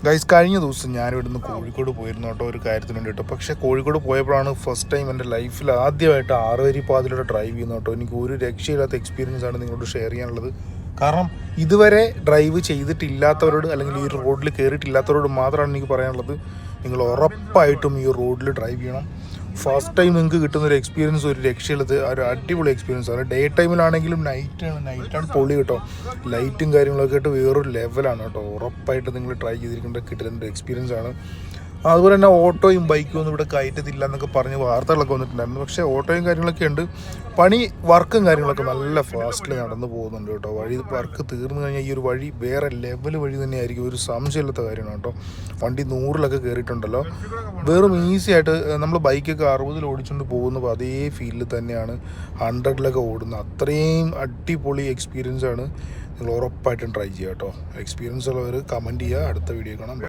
Guys, കഴിഞ്ഞ ദിവസം ഞാനിവിടുന്ന് കോഴിക്കോട് പോയിരുന്നു കേട്ടോ, ഒരു കാര്യത്തിന് വേണ്ടിയിട്ട്. പക്ഷേ കോഴിക്കോട് പോയപ്പോഴാണ് ഫസ്റ്റ് ടൈം എൻ്റെ ലൈഫിൽ ആദ്യമായിട്ട് ആറുവരി പാതയിലൂടെ ഡ്രൈവ് ചെയ്യുന്നു കേട്ടോ. എനിക്ക് ഒരു രക്ഷയില്ലാത്ത എക്സ്പീരിയൻസ് ആണ് നിങ്ങളോട് ഷെയർ ചെയ്യാനുള്ളത്. കാരണം ഇതുവരെ ഡ്രൈവ് ചെയ്തിട്ടില്ലാത്തവരോട് അല്ലെങ്കിൽ ഈ റോഡിൽ കയറിയിട്ടില്ലാത്തവരോട് മാത്രമാണ് എനിക്ക് പറയാനുള്ളത്, നിങ്ങൾ ഉറപ്പായിട്ടും ഈ റോഡിൽ ഡ്രൈവ് ചെയ്യണം. ഫസ്റ്റ് ടൈം നിങ്ങൾക്ക് കിട്ടുന്ന ഒരു എക്സ്പീരിയൻസ് ഒരു രക്ഷയുള്ളത്, ഒരു അടിപൊളി എക്സ്പീരിയൻസ് ആണ്. ഡേ ടൈമിലാണെങ്കിലും നൈറ്റാണ് പൊളി കേട്ടോ. ലൈറ്റും കാര്യങ്ങളൊക്കെ ആയിട്ട് വേറൊരു ലെവലാണ് കേട്ടോ. ഉറപ്പായിട്ട് നിങ്ങൾ ട്രൈ ചെയ്തിരിക്കേണ്ട കിട്ടുന്ന ഒരു എക്സ്പീരിയൻസ് ആണ്. അതുപോലെ തന്നെ ഓട്ടോയും ബൈക്കും ഒന്നും ഇവിടെ കയറ്റത്തില്ല എന്നൊക്കെ പറഞ്ഞ് വാർത്തകളൊക്കെ വന്നിട്ടുണ്ടായിരുന്നു. പക്ഷേ ഓട്ടോയും കാര്യങ്ങളൊക്കെ ഉണ്ട്. വർക്കും കാര്യങ്ങളൊക്കെ നല്ല ഫാസ്റ്റിൽ നടന്നു പോകുന്നുണ്ട് കേട്ടോ. വർക്ക് തീർന്നു കഴിഞ്ഞാൽ ഈ ഒരു വഴി വേറെ ലെവൽ വഴി തന്നെയായിരിക്കും, ഒരു സംശയമില്ലാത്ത കാര്യമാണ് കേട്ടോ. വണ്ടി 100-ലൊക്കെ കയറിയിട്ടുണ്ടല്ലോ. വെറും ഈസി ആയിട്ട് നമ്മൾ ബൈക്കൊക്കെ 60-ൽ ഓടിച്ചുകൊണ്ട് പോകുമ്പോൾ അതേ ഫീലിൽ തന്നെയാണ് 100-ലൊക്കെ ഓടുന്നത്. അത്രയും അടിപൊളി എക്സ്പീരിയൻസ് ആണ്. നിങ്ങൾ ഉറപ്പായിട്ടും ട്രൈ ചെയ്യുക കേട്ടോ. എക്സ്പീരിയൻസ് ഉള്ളവർ കമൻറ്റ് ചെയ്യുക. അടുത്ത വീഡിയോ കാണാം.